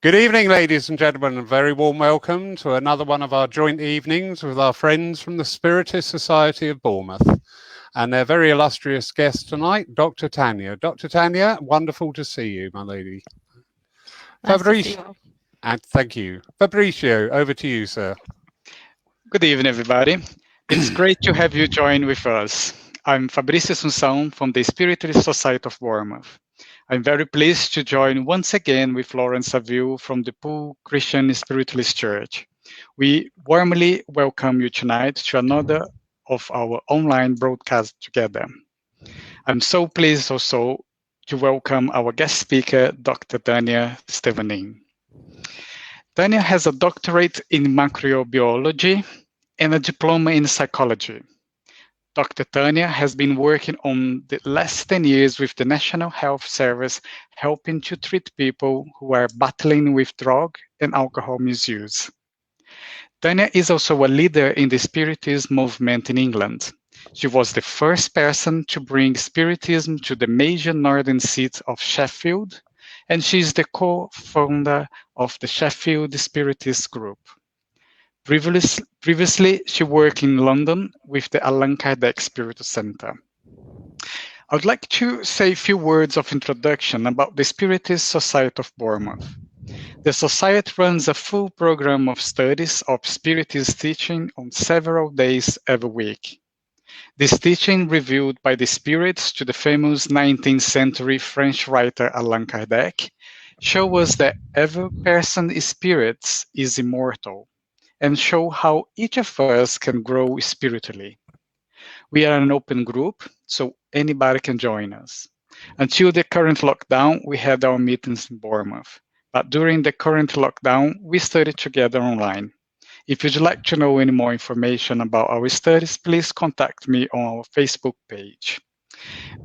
Good evening, ladies and gentlemen. A very warm welcome to another one of our joint evenings with our friends from the Spiritist Society of Bournemouth and their very illustrious guest tonight, Dr. Tania. Dr. Tania, wonderful to see you, my lady. Nice to see you. And thank you. Fabrizio, over to you, sir. Good evening, everybody. It's great to have you join with us. I'm Fabrizio Assunção from the Spiritist Society of Bournemouth. I'm very pleased to join once again with Lawrence Saville from the Poole Christian Spiritualist Church. We warmly welcome you tonight to another of our online broadcasts together. I'm so pleased also to welcome our guest speaker, Dr. Tania Stevanin. Tania has a doctorate in macrobiology and a diploma in psychology. Dr. Tania has been working on the last 10 years with the National Health Service, helping to treat people who are battling with drug and alcohol misuse. Tania is also a leader in the Spiritism movement in England. She was the first person to bring Spiritism to the major northern seat of Sheffield, and she is the co-founder of the Sheffield Spiritist Group. Previously, she worked in London with the Allan Kardec Spiritus Center. I would like to say a few words of introduction about the Spiritist Society of Bournemouth. The Society runs a full program of studies of Spiritist teaching on several days every week. This teaching, revealed by the spirits to the famous 19th century French writer Allan Kardec, show us that every person's spirit is immortal, and show how each of us can grow spiritually. We are an open group, so anybody can join us. Until the current lockdown, we had our meetings in Bournemouth, but during the current lockdown, we studied together online. If you'd like to know any more information about our studies, please contact me on our Facebook page.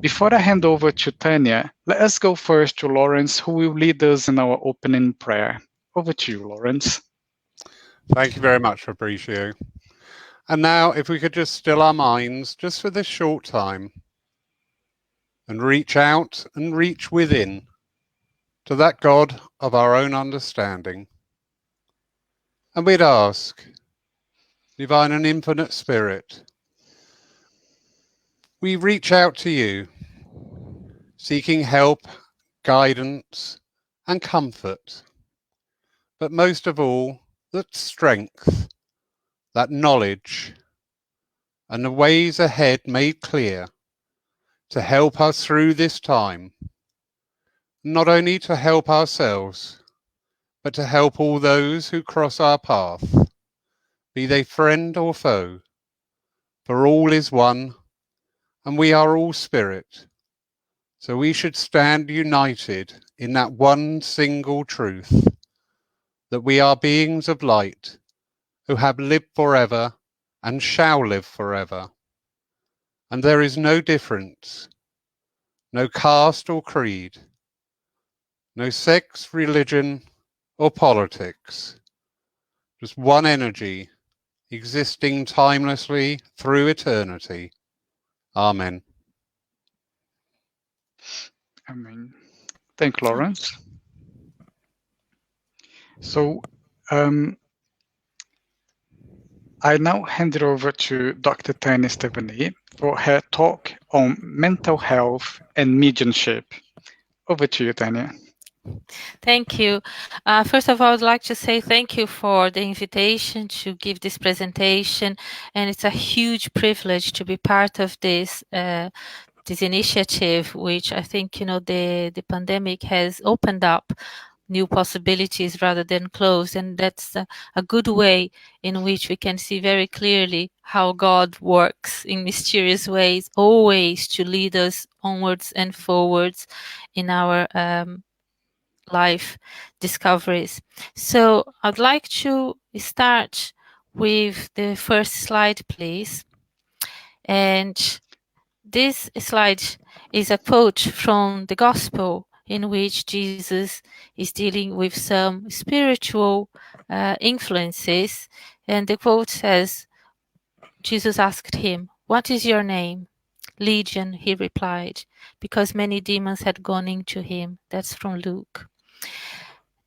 Before I hand over to Tania, let us go first to Lawrence, who will lead us in our opening prayer. Over to you, Lawrence. Thank you very much, Fabrizio. And now, if we could just still our minds just for this short time and reach out and reach within to that God of our own understanding. And we'd ask, Divine and Infinite Spirit, we reach out to you, seeking help, guidance, and comfort, but most of all, that strength, that knowledge, and the ways ahead made clear to help us through this time, not only to help ourselves, but to help all those who cross our path, be they friend or foe, for all is one, and we are all spirit, so we should stand united in that one single truth, that we are beings of light, who have lived forever and shall live forever. And there is no difference, no caste or creed, no sex, religion, or politics, just one energy existing timelessly through eternity. Amen. Amen. Thank you, Lawrence. So, I now hand it over to Dr. Tania Stevanin for her talk on mental health and mediumship. Over to you, Tania. Thank you. First of all, I'd like to say thank you for the invitation to give this presentation, and it's a huge privilege to be part of this initiative, which I think the pandemic has opened up new possibilities rather than closed, and that's a good way in which we can see very clearly how God works in mysterious ways, always to lead us onwards and forwards in our life discoveries. So I'd like to start with the first slide, please. And this slide is a quote from the Gospel in which Jesus is dealing with some spiritual influences. And the quote says, Jesus asked him, "What is your name?" "Legion," he replied, because many demons had gone into him. That's from Luke.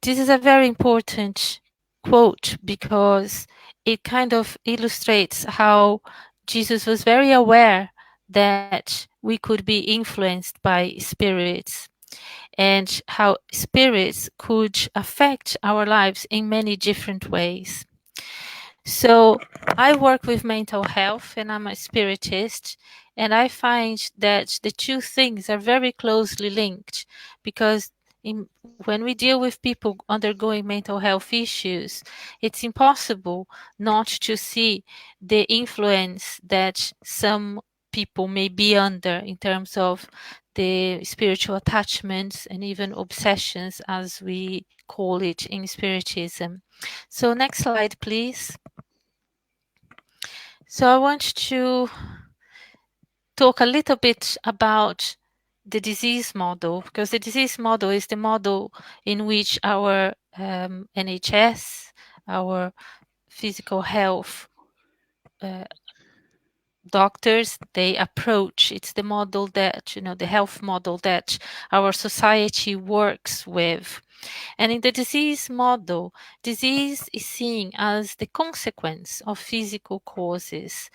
this is a very important quote because it kind of illustrates how Jesus was very aware that we could be influenced by spirits and how spirits could affect our lives in many different ways. So I work with mental health and I'm a spiritist, and I find that the two things are very closely linked because when we deal with people undergoing mental health issues, it's impossible not to see the influence that some people may be under in terms of the spiritual attachments and even obsessions, as we call it in Spiritism. So next slide, please. So I want to talk a little bit about the disease model, because the disease model is the model in which our NHS, our physical health doctors, they approach. It's the model that, the health model that our society works with. And in the disease model, disease is seen as the consequence of physical causes.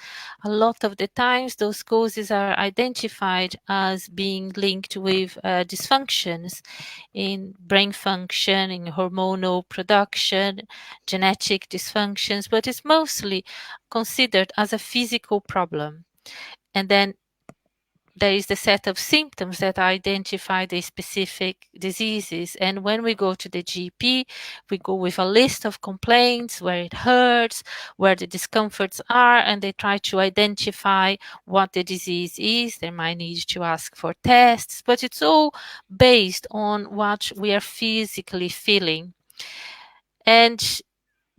A lot of the times, those causes are identified as being linked with dysfunctions in brain function, in hormonal production, genetic dysfunctions, but it's mostly considered as a physical problem. And then there is the set of symptoms that identify the specific diseases. And when we go to the GP, we go with a list of complaints, where it hurts, where the discomforts are, and they try to identify what the disease is. They might need to ask for tests, but it's all based on what we are physically feeling. And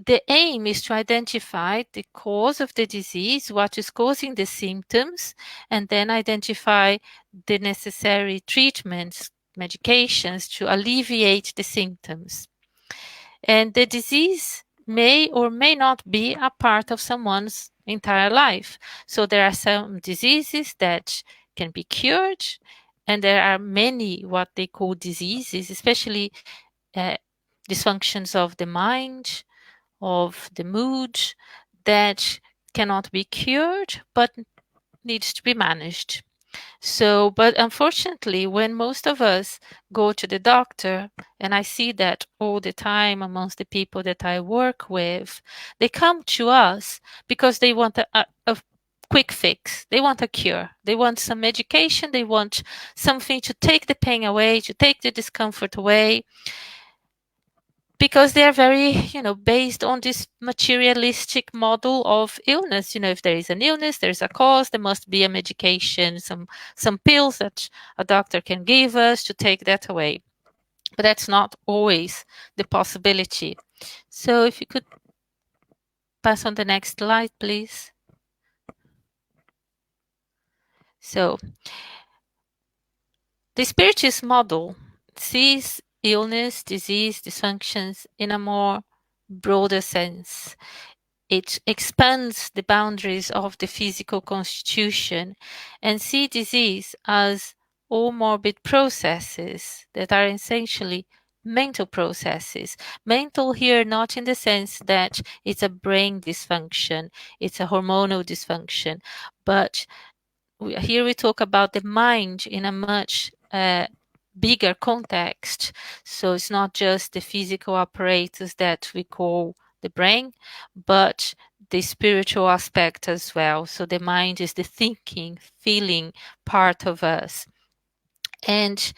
the aim is to identify the cause of the disease, what is causing the symptoms, and then identify the necessary treatments, medications to alleviate the symptoms. And the disease may or may not be a part of someone's entire life. So there are some diseases that can be cured, and there are many what they call diseases, especially dysfunctions of the mind, of the mood, that cannot be cured but needs to be managed. So, but unfortunately, when most of us go to the doctor, and I see that all the time amongst the people that I work with, they come to us because they want a quick fix. They want a cure. They want some medication. They want something to take the pain away, to take the discomfort away, because they're very, based on this materialistic model of illness. If there is an illness, there's a cause, there must be a medication, some pills that a doctor can give us to take that away. But that's not always the possibility. So if you could pass on the next slide, please. So the Spiritist model sees illness, disease, dysfunctions in a more broader sense. It expands the boundaries of the physical constitution and see disease as all morbid processes that are essentially mental processes. Mental here not in the sense that it's a brain dysfunction, it's a hormonal dysfunction, but here we talk about the mind in a much bigger context. So it's not just the physical apparatus that we call the brain, but the spiritual aspect as well. So the mind is the thinking, feeling part of us. And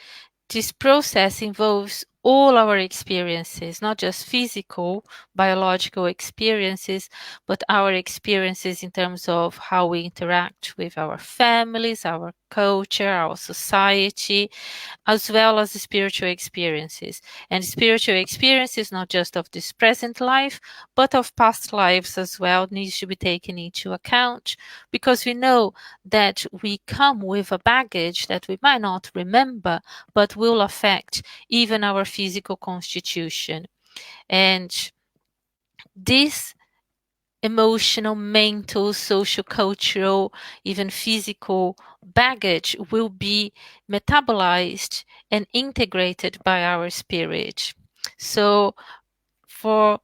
this process involves all our experiences, not just physical, biological experiences, but our experiences in terms of how we interact with our families, our culture, our society, as well as the spiritual experiences. And spiritual experiences, not just of this present life, but of past lives as well, needs to be taken into account, because we know that we come with a baggage that we might not remember, but will affect even our physical constitution. And this emotional, mental, social, cultural, even physical baggage will be metabolized and integrated by our spirit. So for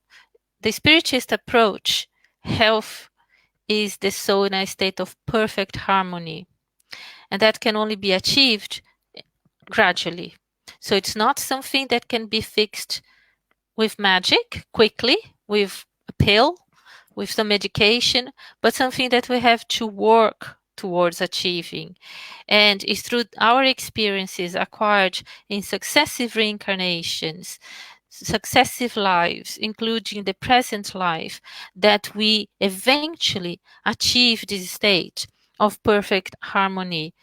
the spiritualist approach, health is the soul in a state of perfect harmony, and that can only be achieved gradually. So it's not something that can be fixed with magic quickly, with a pill, with some medication, but something that we have to work towards achieving. And it's through our experiences acquired in successive reincarnations, successive lives, including the present life, that we eventually achieve this state of perfect harmony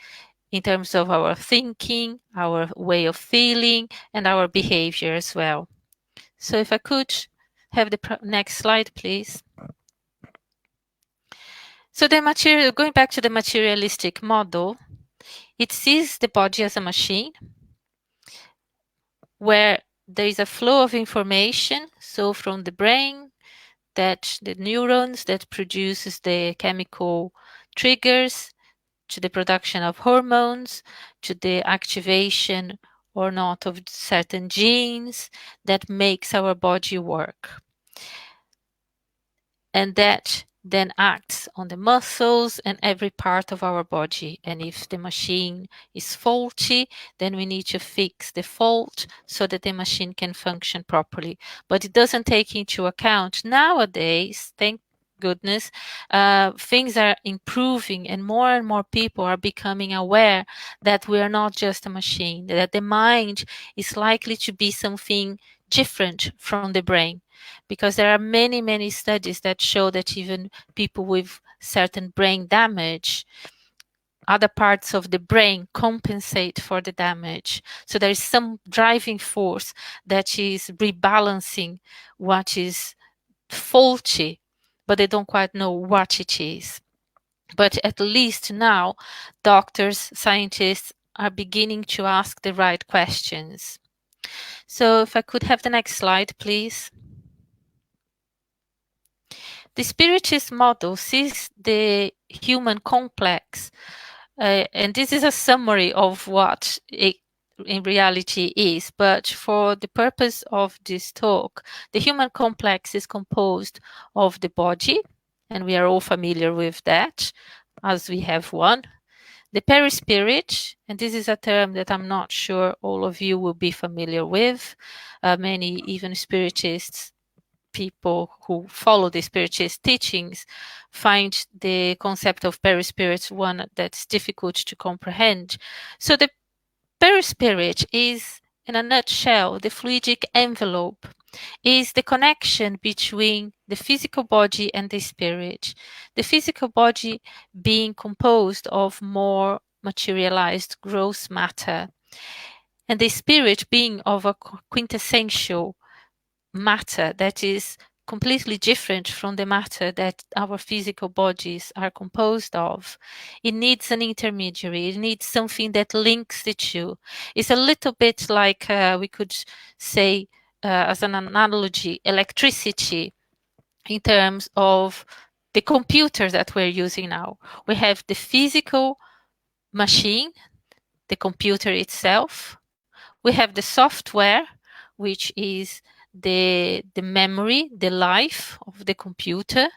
in terms of our thinking, our way of feeling, and our behavior as well. So if I could have the next slide, please. So going back to the materialistic model, it sees the body as a machine where there is a flow of information. So from the brain, that the neurons that produces the chemical triggers, to the production of hormones, to the activation or not of certain genes that makes our body work. And that then acts on the muscles and every part of our body. And if the machine is faulty, then we need to fix the fault so that the machine can function properly. But it doesn't take into account nowadays, thank goodness, things are improving and more people are becoming aware that we are not just a machine, that the mind is likely to be something different from the brain, because there are many studies that show that even people with certain brain damage, other parts of the brain compensate for the damage. So there is some driving force that is rebalancing what is faulty, but they don't quite know what it is. But at least now, doctors, scientists are beginning to ask the right questions. So if I could have the next slide, please. The spiritist model sees the human complex, and this is a summary of what it in reality is, but for the purpose of this talk, the human complex is composed of the body, and we are all familiar with that, as we have one. The perispirit, and this is a term that I'm not sure all of you will be familiar with. Many, even spiritists, people who follow the spiritist teachings, find the concept of perispirit one that's difficult to comprehend. So the perispirit is, in a nutshell, the fluidic envelope, is the connection between the physical body and the spirit. The physical body being composed of more materialized gross matter, and the spirit being of a quintessential matter that is completely different from the matter that our physical bodies are composed of. It needs an intermediary. It needs something that links the two. It's a little bit like we could say, as an analogy, electricity in terms of the computer that we're using now. We have the physical machine, the computer itself. We have the software, which is the memory, the life of the computer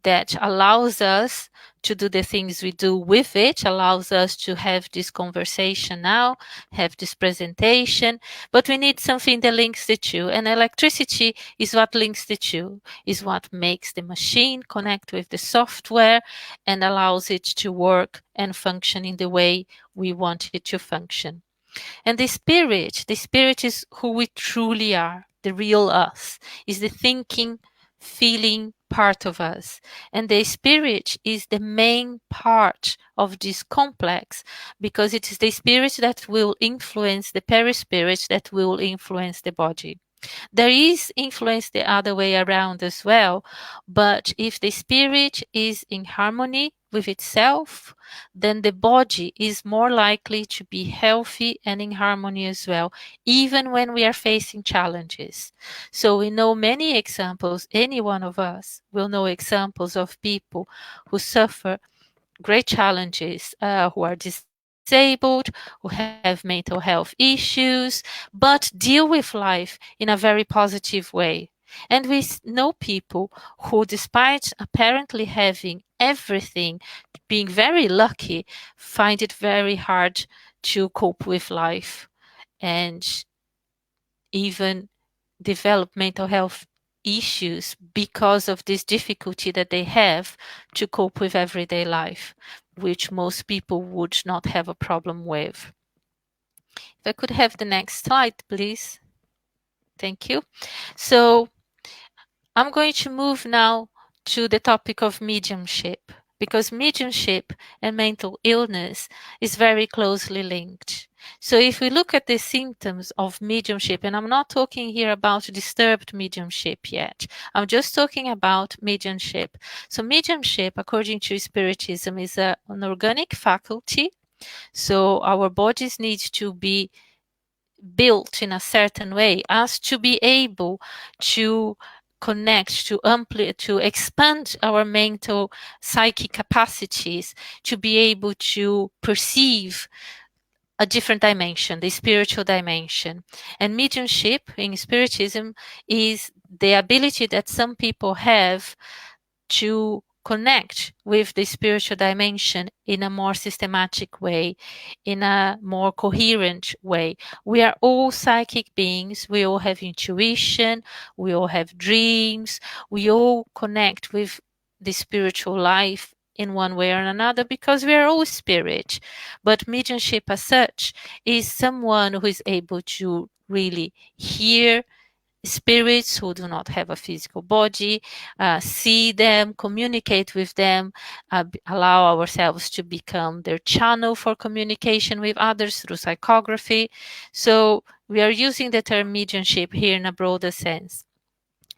that allows us to do the things we do with it, allows us to have this conversation now, have this presentation, but we need something that links the two. And electricity is what links the two, is what makes the machine connect with the software and allows it to work and function in the way we want it to function. And the spirit is who we truly are, the real us, is the thinking, feeling part of us. And the spirit is the main part of this complex, because it is the spirit that will influence the perispirit, that will influence the body. There is influence the other way around as well, but if the spirit is in harmony with itself, then the body is more likely to be healthy and in harmony as well, even when we are facing challenges. So we know many examples, any one of us will know examples of people who suffer great challenges, who are disabled, disabled, who have mental health issues, but deal with life in a very positive way. And we know people who, despite apparently having everything, being very lucky, find it very hard to cope with life and even develop mental health issues because of this difficulty that they have to cope with everyday life, which most people would not have a problem with. If I could have the next slide, please. Thank you. So I'm going to move now to the topic of mediumship, because mediumship and mental illness is very closely linked. So if we look at the symptoms of mediumship, and I'm not talking here about disturbed mediumship yet, I'm just talking about mediumship. So mediumship, according to Spiritism, is an organic faculty. So our bodies need to be built in a certain way as to be able to connect, to expand our mental psychic capacities, to be able to perceive a different dimension, the spiritual dimension. And mediumship in Spiritism is the ability that some people have to connect with the spiritual dimension in a more systematic way, in a more coherent way. We are all psychic beings. We all have intuition. We all have dreams. We all connect with the spiritual life in one way or another because we are all spirit. But mediumship as such is someone who is able to really hear spirits who do not have a physical body, see them, communicate with them, allow ourselves to become their channel for communication with others through psychography. So we are using the term mediumship here in a broader sense.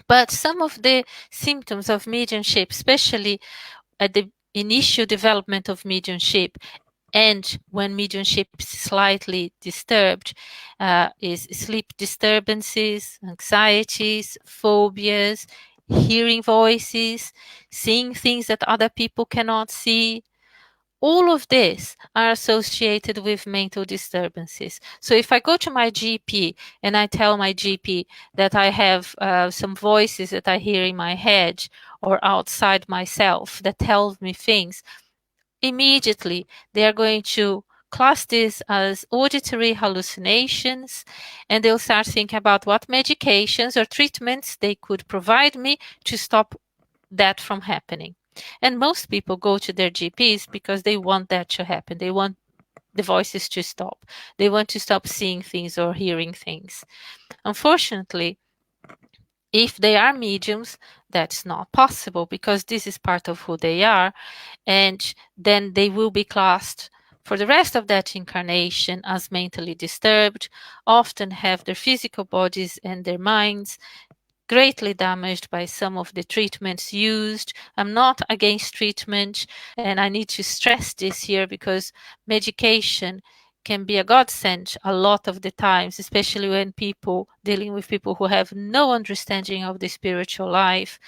But some of the symptoms of mediumship, especially at the initial development of mediumship, and when mediumship is slightly disturbed, is sleep disturbances, anxieties, phobias, hearing voices, seeing things that other people cannot see. All of this are associated with mental disturbances. So if I go to my GP and I tell my GP that I have some voices that I hear in my head or outside myself that tell me things, immediately they are going to class this as auditory hallucinations, and they'll start thinking about what medications or treatments they could provide me to stop that from happening. And most people go to their GPs because they want that to happen. They want the voices to stop. They want to stop seeing things or hearing things. Unfortunately, if they are mediums, that's not possible because this is part of who they are, and then they will be classed for the rest of that incarnation as mentally disturbed, often have their physical bodies and their minds greatly damaged by some of the treatments used. I'm not against treatment, and I need to stress this here because medication can be a godsend a lot of the times, especially when people dealing with people who have no understanding of the spiritual life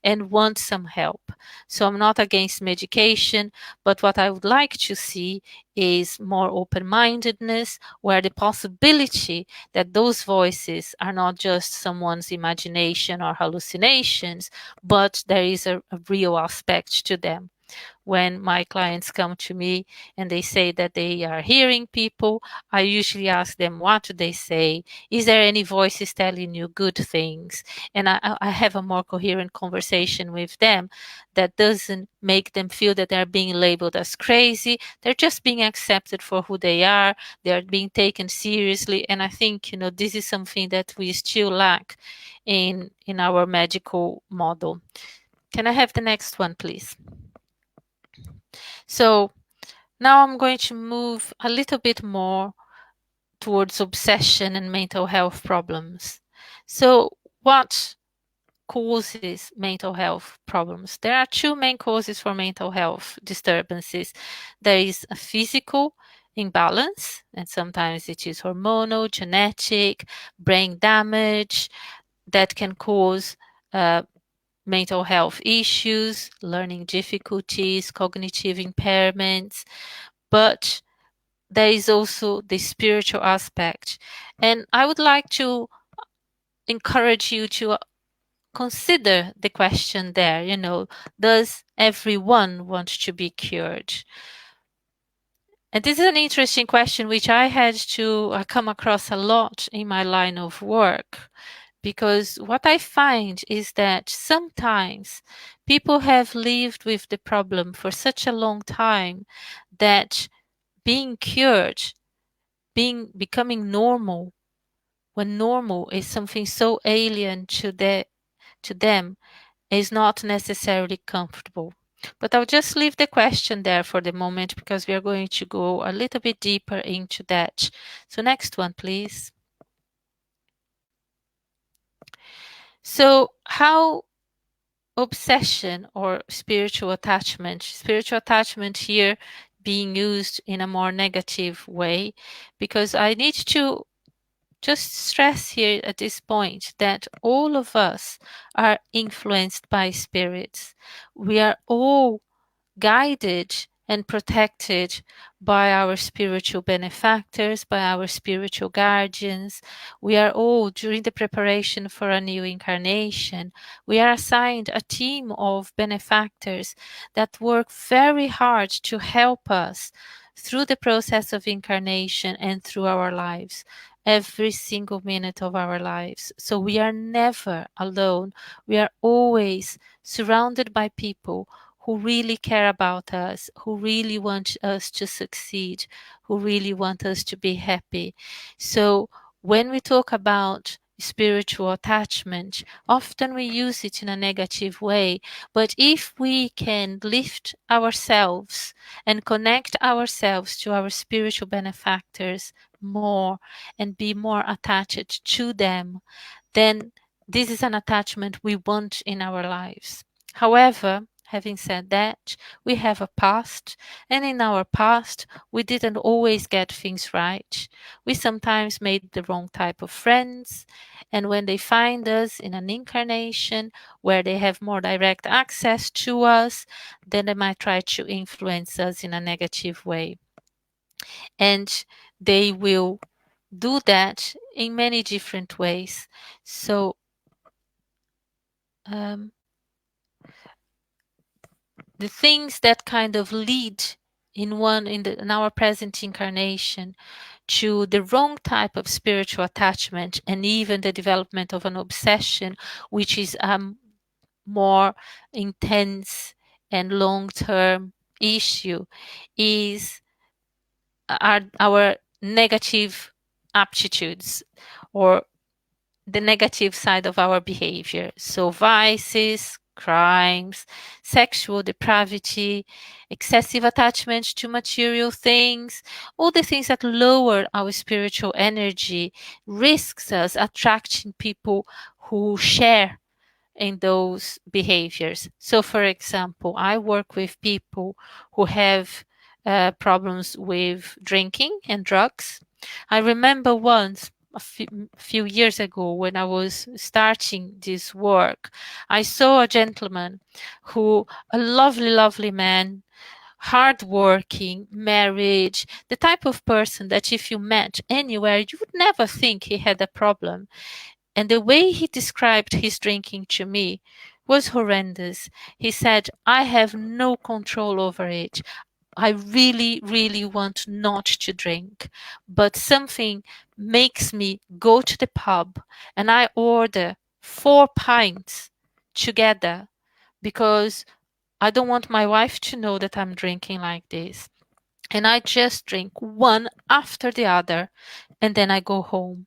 and want some help. So I'm not against medication, but what I would like to see is more open-mindedness, where the possibility that those voices are not just someone's imagination or hallucinations, but there is a real aspect to them. When my clients come to me and they say that they are hearing people, I usually ask them, what do they say? Is there any voices telling you good things? And I have a more coherent conversation with them that doesn't make them feel that they're being labeled as crazy. They're just being accepted for who they are. They're being taken seriously. And I think, this is something that we still lack in our medical model. Can I have the next one, please? So now I'm going to move a little bit more towards obsession and mental health problems. So what causes mental health problems? There are two main causes for mental health disturbances. There is a physical imbalance, and sometimes it is hormonal, genetic, brain damage that can cause mental health issues, learning difficulties, cognitive impairments. But there is also the spiritual aspect. And I would like to encourage you to consider the question there, does everyone want to be cured? And this is an interesting question which I had to come across a lot in my line of work, because what I find is that sometimes people have lived with the problem for such a long time that being cured, becoming normal, when normal is something so alien to them, is not necessarily comfortable. But I'll just leave the question there for the moment, because we are going to go a little bit deeper into that. So next one, please. So how obsession or spiritual attachment here being used in a more negative way, because I need to just stress here at this point that all of us are influenced by spirits. We are all guided and protected by our spiritual benefactors, by our spiritual guardians. We are all, during the preparation for a new incarnation, we are assigned a team of benefactors that work very hard to help us through the process of incarnation and through our lives, every single minute of our lives. So we are never alone. We are always surrounded by people who really care about us, who really want us to succeed, who really want us to be happy. So when we talk about spiritual attachment, often we use it in a negative way. But if we can lift ourselves and connect ourselves to our spiritual benefactors more and be more attached to them, then this is an attachment we want in our lives. However, having said that, we have a past, and in our past, we didn't always get things right. We sometimes made the wrong type of friends, and when they find us in an incarnation where they have more direct access to us, then they might try to influence us in a negative way. And they will do that in many different ways. So, the things that kind of lead in our present incarnation to the wrong type of spiritual attachment, and even the development of an obsession, which is a more intense and long-term issue, are our negative aptitudes, or the negative side of our behavior. So vices, crimes, sexual depravity, excessive attachment to material things, all the things that lower our spiritual energy, risks us attracting people who share in those behaviors. So for example, I work with people who have problems with drinking and drugs. I remember once, a few years ago, when I was starting this work, I saw a gentleman a lovely man, hardworking, married, the type of person that if you met anywhere, you would never think he had a problem. And the way he described his drinking to me was horrendous. He said, I have no control over it. I really want not to drink, but something makes me go to the pub and I order 4 pints together because I don't want my wife to know that I'm drinking like this. And I just drink one after the other, and then I go home.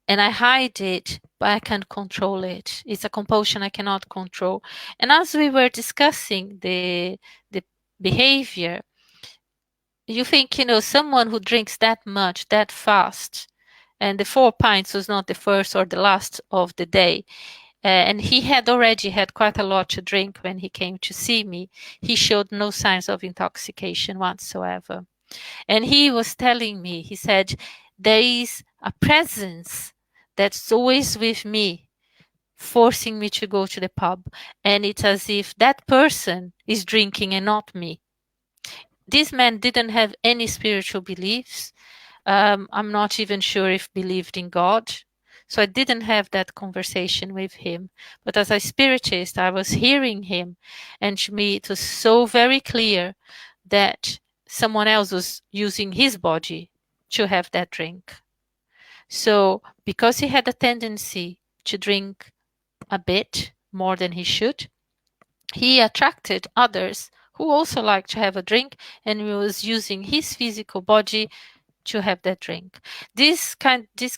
And I hide it, but I can't control it. It's a compulsion I cannot control. And as we were discussing the behavior, you think, someone who drinks that much, that fast, and the 4 pints was not the first or the last of the day. And he had already had quite a lot to drink when he came to see me. He showed no signs of intoxication whatsoever. And he was telling me, he said, there is a presence that's always with me, forcing me to go to the pub. And it's as if that person is drinking and not me. This man didn't have any spiritual beliefs. I'm not even sure if believed in God. So I didn't have that conversation with him. But as a spiritist, I was hearing him, and to me it was so very clear that someone else was using his body to have that drink. So because he had a tendency to drink a bit more than he should, he attracted others who also like to have a drink, and he was using his physical body to have that drink. These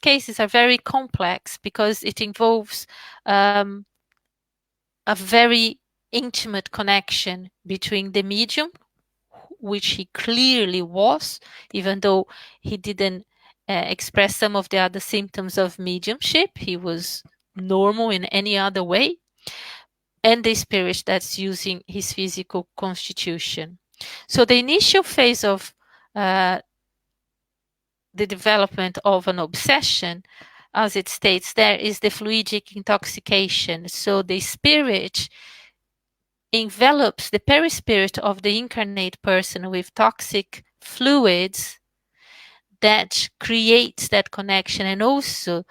cases are very complex because it involves a very intimate connection between the medium, which he clearly was, even though he didn't express some of the other symptoms of mediumship. He was normal in any other way, and the spirit that's using his physical constitution. So the initial phase of the development of an obsession, as it states there, is the fluidic intoxication. So the spirit envelops the perispirit of the incarnate person with toxic fluids that creates that connection and also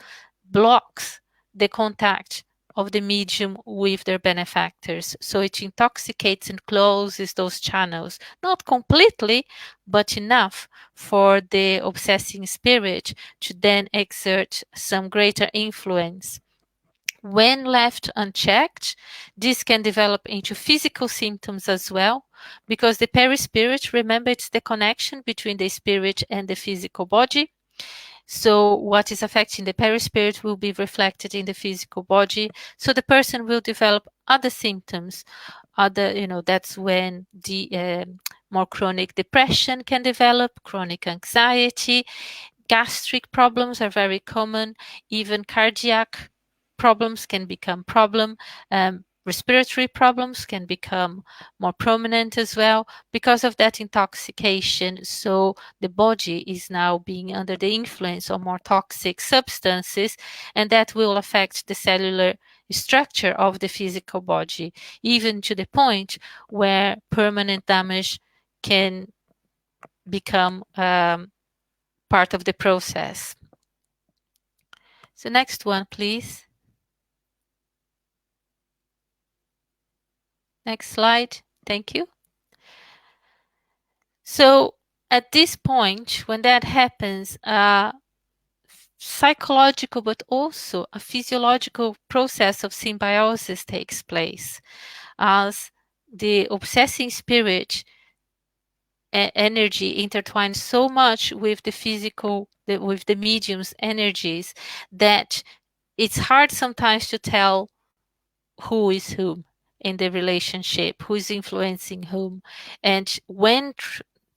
blocks the contact of the medium with their benefactors. So it intoxicates and closes those channels, not completely, but enough for the obsessing spirit to then exert some greater influence. When left unchecked, this can develop into physical symptoms as well, because the perispirit, remember, it's the connection between the spirit and the physical body. So what is affecting the perispirit will be reflected in the physical body. So the person will develop other symptoms. That's when the more chronic depression can develop, chronic anxiety, gastric problems are very common, even cardiac problems can become problem. Respiratory problems can become more prominent as well because of that intoxication. So the body is now being under the influence of more toxic substances, and that will affect the cellular structure of the physical body, even to the point where permanent damage can become part of the process. So next one, please. Next slide. Thank you. So at this point, when that happens, psychological but also a physiological process of symbiosis takes place, as the obsessing spirit energy intertwines so much with the physical, with the medium's energies, that it's hard sometimes to tell who is whom in the relationship, who is influencing whom. And when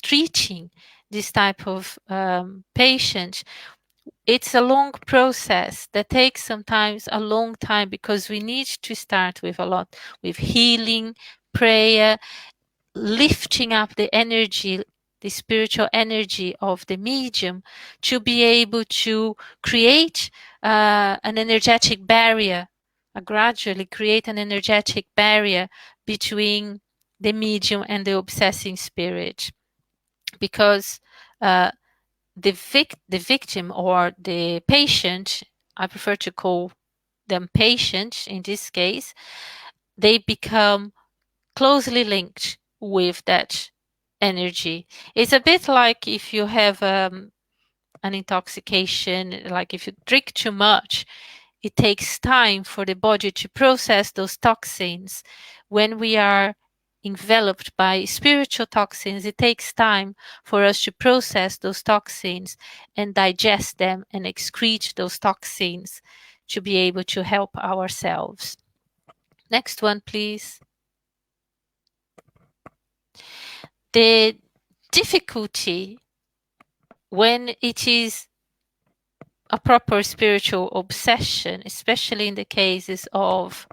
treating this type of patient, it's a long process that takes sometimes a long time, because we need to start with a lot with healing, prayer, lifting up the energy, the spiritual energy of the medium, to be able to create an energetic barrier, gradually create an energetic barrier between the medium and the obsessing spirit. Because the victim or the patient, I prefer to call them patient in this case, they become closely linked with that energy. It's a bit like if you have an intoxication, like if you drink too much, it takes time for the body to process those toxins. When we are enveloped by spiritual toxins, it takes time for us to process those toxins and digest them and excrete those toxins to be able to help ourselves. Next one, please. The difficulty when it is a proper spiritual obsession, especially in the cases of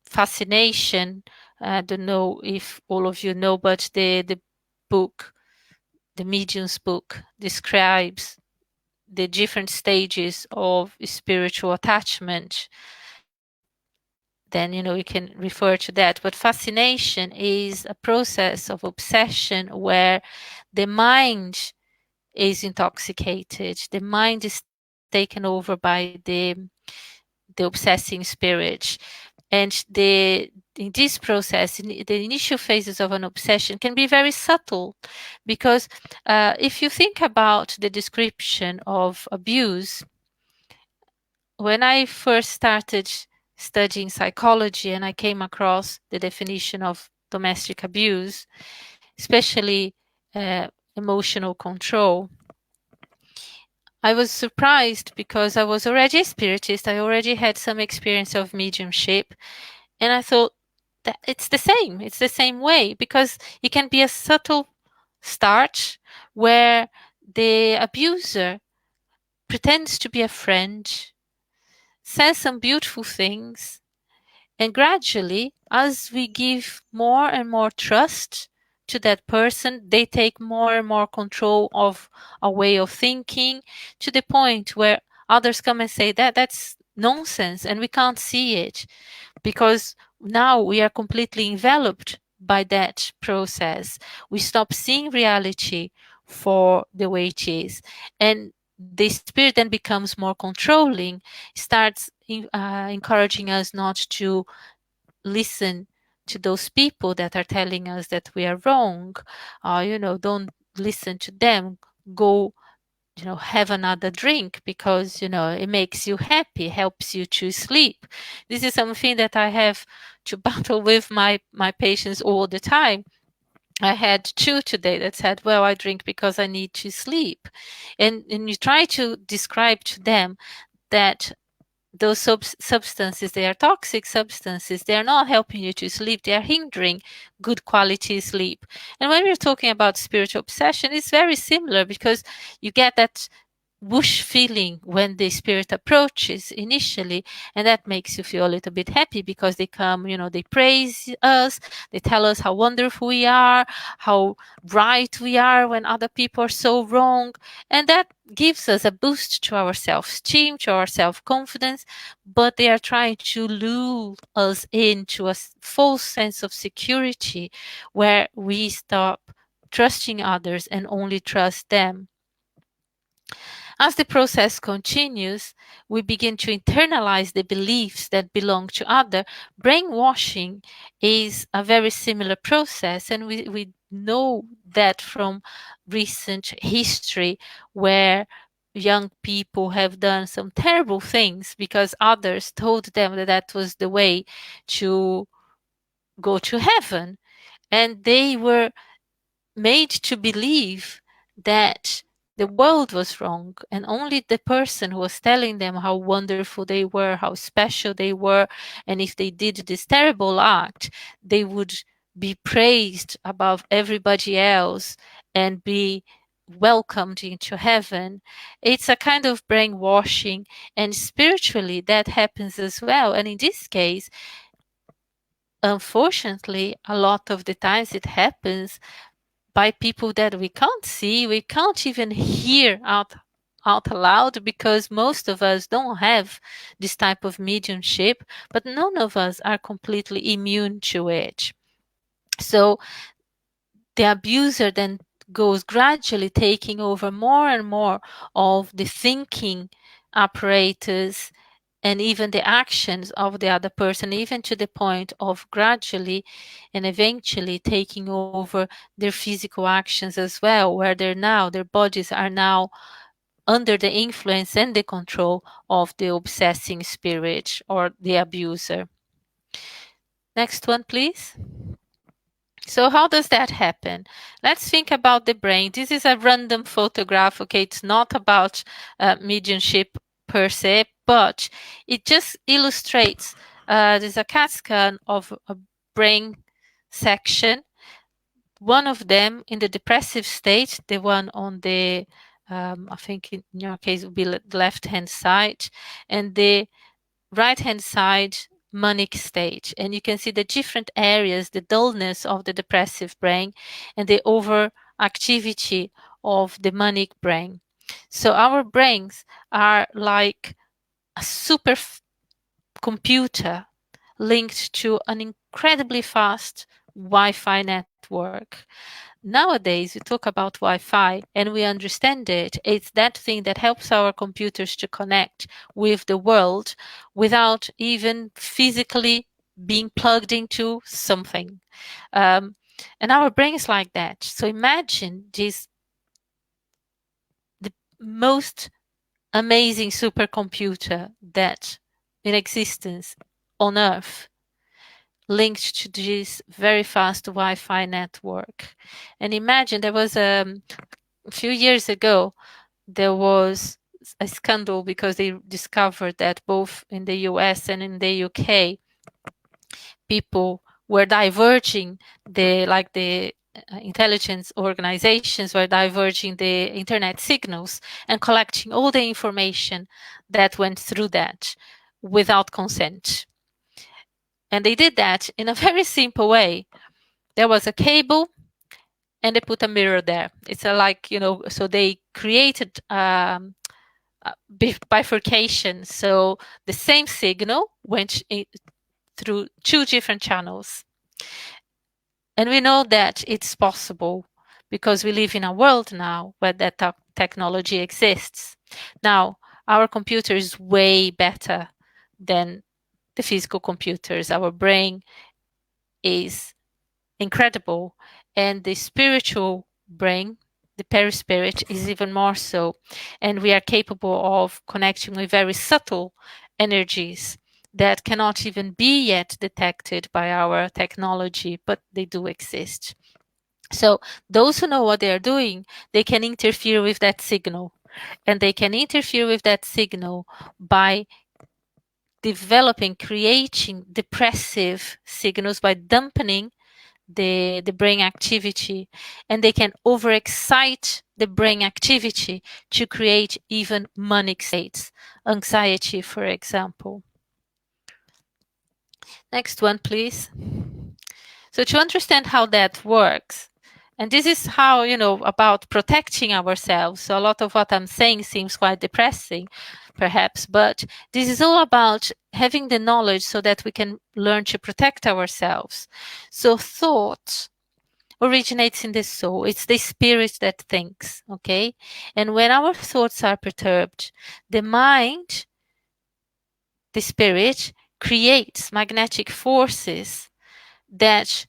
fascination. I don't know if all of you know, but the book, the Medium's book, describes the different stages of spiritual attachment. then you can refer to that. But fascination is a process of obsession where the mind is intoxicated, the mind is taken over by the obsessing spirit. And in this process, the initial phases of an obsession can be very subtle, because if you think about the description of abuse, when I first started studying psychology and I came across the definition of domestic abuse, especially emotional control, I was surprised because I was already a spiritist. I already had some experience of mediumship. And I thought that it's the same. It's the same way, because it can be a subtle start where the abuser pretends to be a friend, says some beautiful things, and gradually, as we give more and more trust to that person, they take more and more control of our way of thinking, to the point where others come and say that that's nonsense and we can't see it, because now we are completely enveloped by that process. We stop seeing reality for the way it is. And the spirit then becomes more controlling, starts encouraging us not to listen to those people that are telling us that we are wrong. Don't listen to them. Go, have another drink because, it makes you happy, helps you to sleep. This is something that I have to battle with my patients all the time. I had two today that said, well, I drink because I need to sleep. And you try to describe to them that those substances, they are toxic substances. They are not helping you to sleep. They are hindering good quality sleep. And when we're talking about spiritual obsession, it's very similar, because you get that whoosh feeling when the spirit approaches initially, and that makes you feel a little bit happy, because they come, they praise us, they tell us how wonderful we are, how right we are when other people are so wrong, and that gives us a boost to our self-esteem, to our self-confidence. But they are trying to lure us into a false sense of security, where we stop trusting others and only trust them. As the process continues, we begin to internalize the beliefs that belong to other. Brainwashing is a very similar process, and we know that from recent history, where young people have done some terrible things because others told them that that was the way to go to heaven, and they were made to believe that the world was wrong, and only the person who was telling them how wonderful they were, how special they were, and if they did this terrible act, they would be praised above everybody else and be welcomed into heaven. It's a kind of brainwashing, and spiritually that happens as well. And in this case, unfortunately, a lot of the times it happens by people that we can't see, we can't even hear out loud, because most of us don't have this type of mediumship, but none of us are completely immune to it. So the abuser then goes gradually taking over more and more of the thinking apparatus and even the actions of the other person, even to the point of gradually and eventually taking over their physical actions as well, where their bodies are now under the influence and the control of the obsessing spirit or the abuser. Next one, please. So how does that happen? Let's think about the brain. This is a random photograph, okay? It's not about mediumship per se, but it just illustrates, there's a CAT scan of a brain section. One of them in the depressive state, the one on the, I think in your case would be the left-hand side, and the right-hand side, manic state. And you can see the different areas, the dullness of the depressive brain and the overactivity of the manic brain. So our brains are like a super computer, linked to an incredibly fast Wi-Fi network. Nowadays, we talk about Wi-Fi and we understand it. It's that thing that helps our computers to connect with the world without even physically being plugged into something. And our brain is like that. So imagine the most amazing supercomputer that in existence on Earth, linked to this very fast Wi-Fi network. And imagine there was a few years ago, there was a scandal because they discovered that both in the US and in the UK, people were diverging the intelligence organizations were diverging the internet signals and collecting all the information that went through that without consent. And they did that in a very simple way. There was a cable and they put a mirror there. It's so they created bifurcation. So the same signal went through two different channels. And we know that it's possible because we live in a world now where that technology exists. Now, our computer is way better than the physical computers. Our brain is incredible, and the spiritual brain, the perispirit, is even more so. And we are capable of connecting with very subtle energies that cannot even be yet detected by our technology, but they do exist. So those who know what they are doing, they can interfere with that signal. And they can interfere with that signal by developing, creating depressive signals, by dampening the brain activity, and they can overexcite the brain activity to create even manic states, anxiety, for example. Next one, please. So to understand how that works, and this is how, about protecting ourselves. So a lot of what I'm saying seems quite depressing, perhaps, but this is all about having the knowledge so that we can learn to protect ourselves. So thought originates in the soul. It's the spirit that thinks, okay? And when our thoughts are perturbed, the mind, the spirit, creates magnetic forces that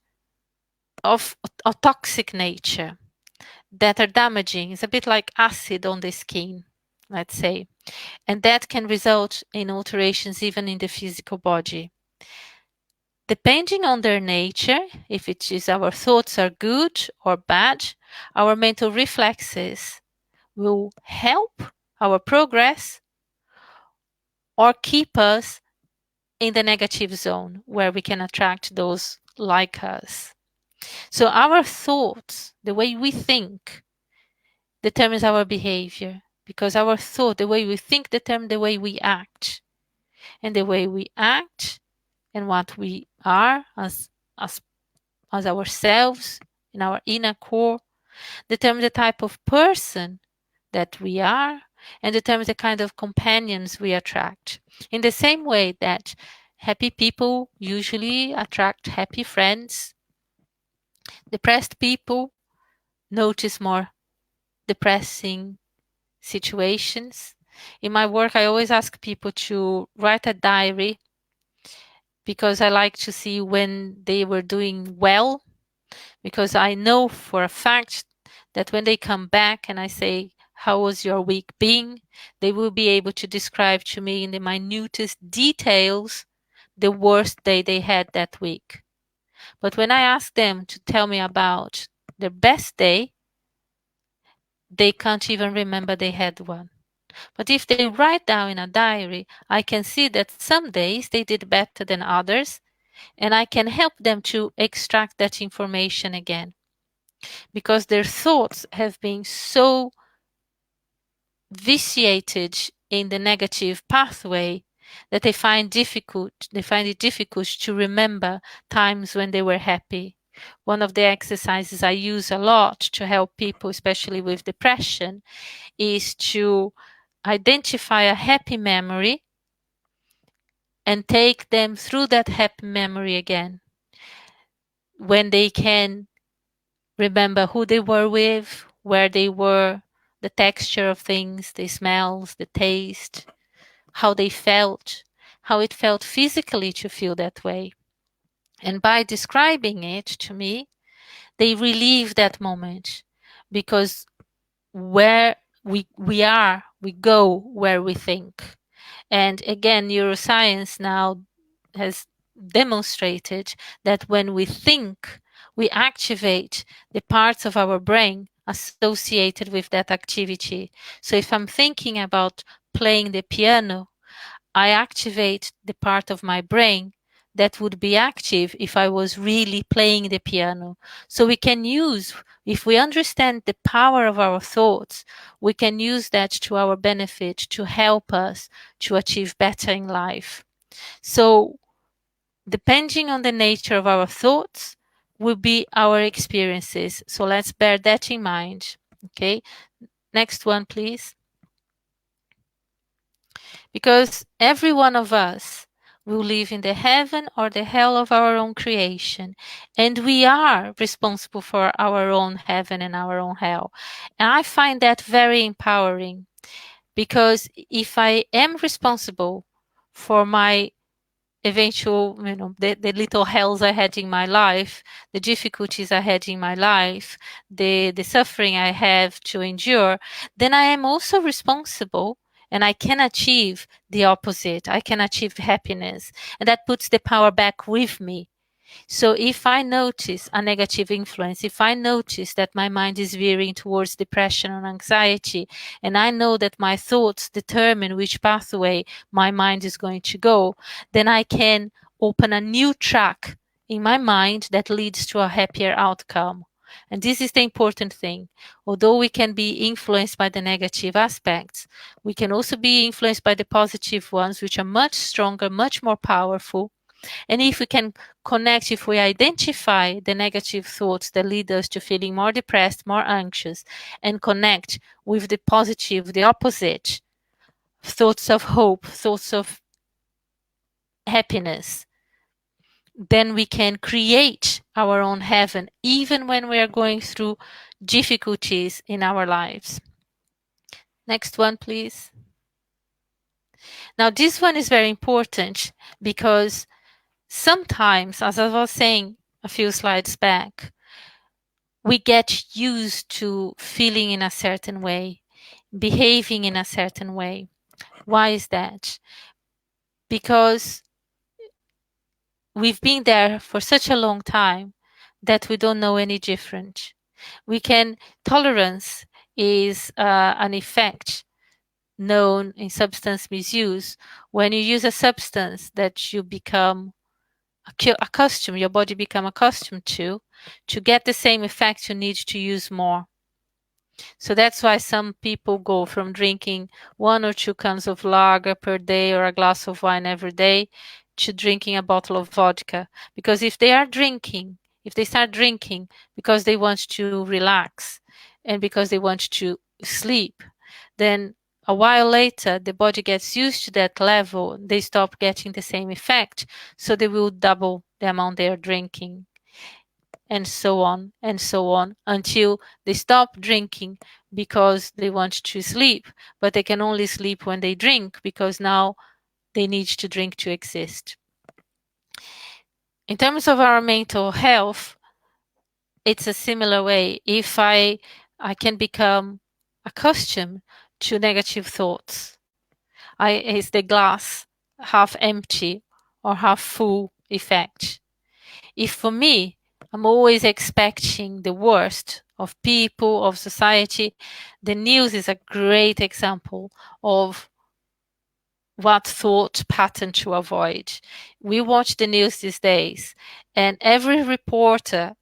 of a toxic nature that are damaging. It's a bit like acid on the skin, let's say. And that can result in alterations even in the physical body. Depending on their nature, if it is our thoughts are good or bad, our mental reflexes will help our progress or keep us in the negative zone where we can attract those like us. So our thoughts, the way we think, determines our behavior, because our thought, the way we think, determines the way we act. And the way we act and what we are as ourselves in our inner core determine the type of person that we are and determines the kind of companions we attract. In the same way that happy people usually attract happy friends, depressed people notice more depressing situations. In my work, I always ask people to write a diary because I like to see when they were doing well, because I know for a fact that when they come back and I say, how was your week being? They will be able to describe to me in the minutest details the worst day they had that week. But when I ask them to tell me about their best day, they can't even remember they had one. But if they write down in a diary, I can see that some days they did better than others, and I can help them to extract that information again. Because their thoughts have been so vitiated in the negative pathway that they find it difficult to remember times when they were happy. One of the exercises I use a lot to help people, especially with depression, is to identify a happy memory and take them through that happy memory again, when they can remember who they were with, where they were, the texture of things, the smells, the taste, how they felt, how it felt physically to feel that way. And by describing it to me, they relieve that moment, because where we are, we go where we think. And again, neuroscience now has demonstrated that when we think, we activate the parts of our brain associated with that activity. So if I'm thinking about playing the piano, I activate the part of my brain that would be active if I was really playing the piano. So we can use, if we understand the power of our thoughts, we can use that to our benefit to help us to achieve better in life. So depending on the nature of our thoughts will be our experiences. So let's bear that in mind. Okay, next one, please. Because every one of us will live in the heaven or the hell of our own creation, and we are responsible for our own heaven and our own hell. And I find that very empowering, because if I am responsible for my eventual, the little hells I had in my life, the difficulties I had in my life, the suffering I have to endure, then I am also responsible, and I can achieve the opposite. I can achieve happiness, and that puts the power back with me. So if I notice a negative influence, if I notice that my mind is veering towards depression and anxiety, and I know that my thoughts determine which pathway my mind is going to go, then I can open a new track in my mind that leads to a happier outcome. And this is the important thing. Although we can be influenced by the negative aspects, we can also be influenced by the positive ones, which are much stronger, much more powerful. And if we can connect, if we identify the negative thoughts that lead us to feeling more depressed, more anxious, and connect with the positive, the opposite, thoughts of hope, thoughts of happiness, then we can create our own heaven, even when we are going through difficulties in our lives. Next one, please. Now, this one is very important, because sometimes, as I was saying a few slides back, we get used to feeling in a certain way, behaving in a certain way. Why is that? Because we've been there for such a long time that we don't know any different. Tolerance is an effect known in substance misuse. When you use a substance that you become accustomed, your body become accustomed to get the same effect, you need to use more. So that's why some people go from drinking 1 or 2 cans of lager per day or a glass of wine every day to drinking a bottle of vodka. Because if they start drinking because they want to relax and because they want to sleep, then a while later the body gets used to that level, they stop getting the same effect, so they will double the amount they are drinking, and so on until they stop drinking because they want to sleep, but they can only sleep when they drink because now they need to drink to exist. In terms of our mental health, it's a similar way. If I can become accustomed to negative thoughts, is the glass half empty or half full effect. If for me, I'm always expecting the worst of people, of society, the news is a great example of what thought pattern to avoid. We watch the news these days, and every reporter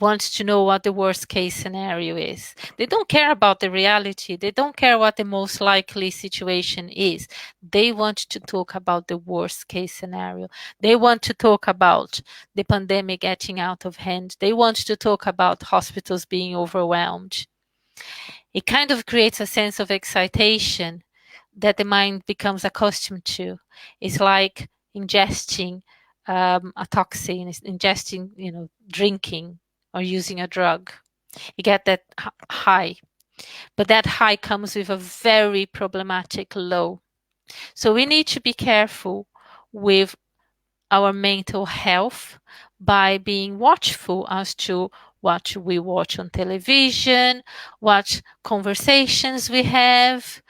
wants to know what the worst case scenario is. They don't care about the reality. They don't care what the most likely situation is. They want to talk about the worst case scenario. They want to talk about the pandemic getting out of hand. They want to talk about hospitals being overwhelmed. It kind of creates a sense of excitation that the mind becomes accustomed to. It's like ingesting a toxin, ingesting, drinking or using a drug. You get that high, but that high comes with a very problematic low. So we need to be careful with our mental health by being watchful as to what we watch on television, what conversations we have.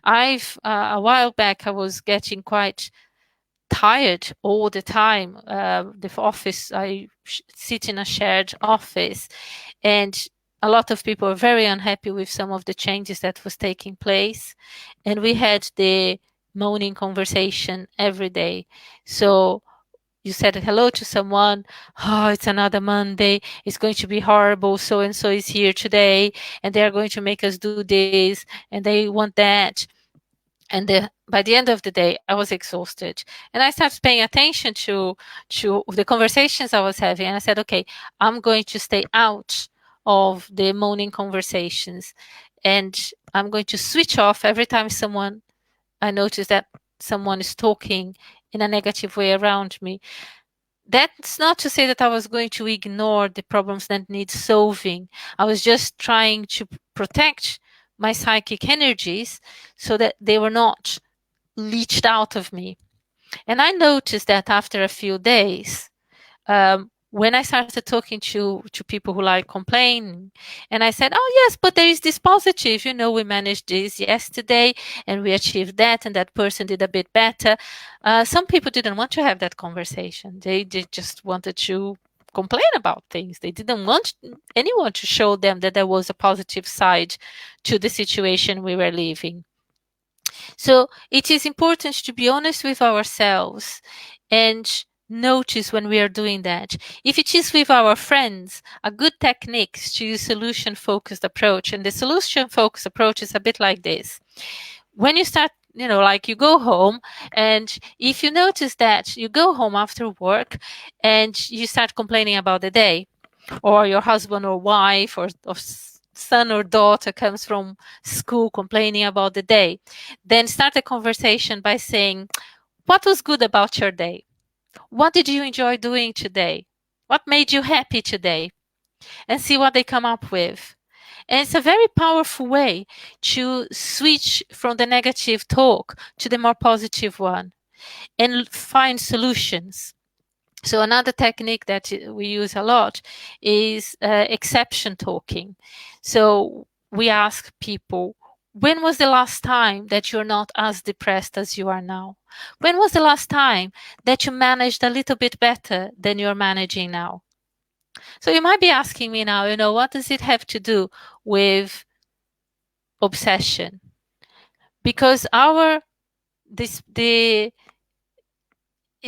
A while back, I was getting quite tired all the time. The office, I sit in a shared office, and a lot of people were very unhappy with some of the changes that was taking place. And we had the moaning conversation every day. So you said hello to someone. Oh, it's another Monday. It's going to be horrible. So and so is here today, and they are going to make us do this, and they want that. And by the end of the day, I was exhausted, and I started paying attention to the conversations I was having. And I said, okay, I'm going to stay out of the moaning conversations, and I'm going to switch off every time I notice that someone is talking in a negative way around me. That's not to say that I was going to ignore the problems that need solving. I was just trying to protect my psychic energies so that they were not leached out of me. And I noticed that after a few days, when I started talking to people who like complain, and I said, oh yes, but there is this positive, we managed this yesterday and we achieved that, and that person did a bit better. Some people didn't want to have that conversation. They just wanted to complain about things. They didn't want anyone to show them that there was a positive side to the situation we were living. So it is important to be honest with ourselves and notice when we are doing that. If it is with our friends, a good technique is to use solution-focused approach. And the solution-focused approach is a bit like this. When you start, like you go home, and if you notice that you go home after work and you start complaining about the day, or your husband or wife or son or daughter comes from school complaining about the day, then start a conversation by saying, what was good about your day? What did you enjoy doing today? What made you happy today? And see what they come up with. And it's a very powerful way to switch from the negative talk to the more positive one and find solutions. So another technique that we use a lot is exception talking. So we ask people, when was the last time that you're not as depressed as you are now? When was the last time that you managed a little bit better than you're managing now? So you might be asking me now, what does it have to do with obsession? Because the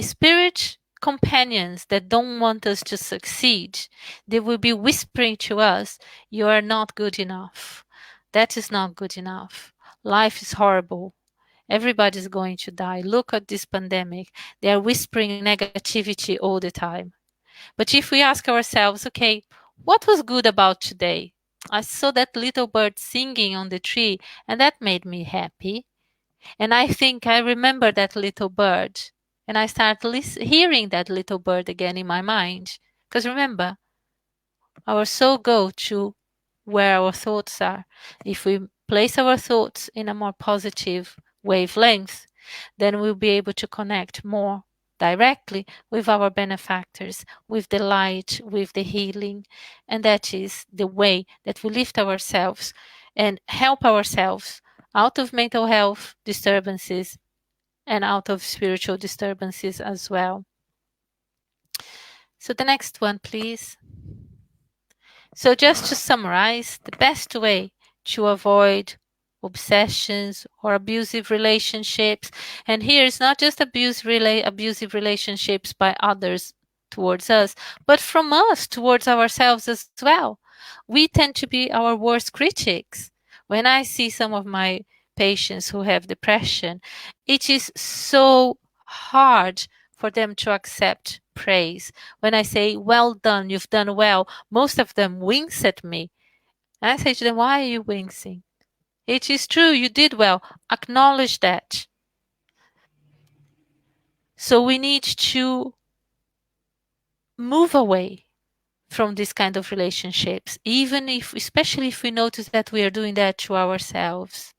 spirit companions that don't want us to succeed, they will be whispering to us, you are not good enough. That is not good enough. Life is horrible. Everybody's going to die. Look at this pandemic. They are whispering negativity all the time. But if we ask ourselves, okay, what was good about today? I saw that little bird singing on the tree, and that made me happy. And I think I remember that little bird. And I start hearing that little bird again in my mind. Because remember, our soul goes to where our thoughts are. If we place our thoughts in a more positive wavelength, then we'll be able to connect more directly with our benefactors, with the light, with the healing. And that is the way that we lift ourselves and help ourselves out of mental health disturbances and out of spiritual disturbances as well. So the next one, please. So just to summarize, the best way to avoid obsessions or abusive relationships, and here it's not just abusive relationships by others towards us, but from us towards ourselves as well. We tend to be our worst critics. When I see some of my patients who have depression, it is so hard for them to accept praise. When I say, well done, you've done well, most of them wince at me. And I say to them, why are you wincing? It is true, you did well. Acknowledge that. So we need to move away from this kind of relationships, especially if we notice that we are doing that to ourselves,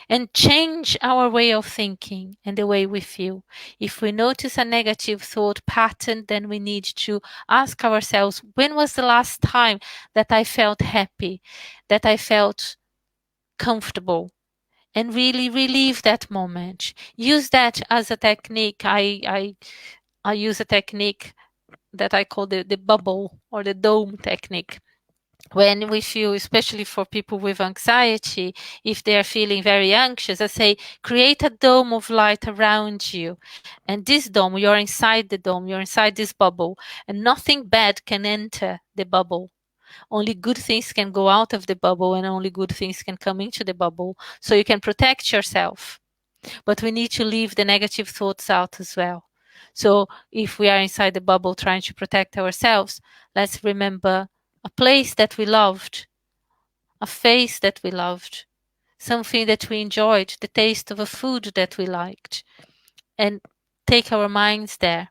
and change our way of thinking and the way we feel. If we notice a negative thought pattern, then we need to ask ourselves, when was the last time that I felt happy, that I felt comfortable? And really relive that moment. Use that as a technique. I use a technique that I call the bubble or the dome technique. When we feel, especially for people with anxiety, if they are feeling very anxious, I say, create a dome of light around you. And this dome, you're inside the dome, you're inside this bubble, and nothing bad can enter the bubble. Only good things can go out of the bubble, and only good things can come into the bubble. So you can protect yourself. But we need to leave the negative thoughts out as well. So if we are inside the bubble trying to protect ourselves, let's remember a place that we loved, a face that we loved, something that we enjoyed, the taste of a food that we liked, and take our minds there.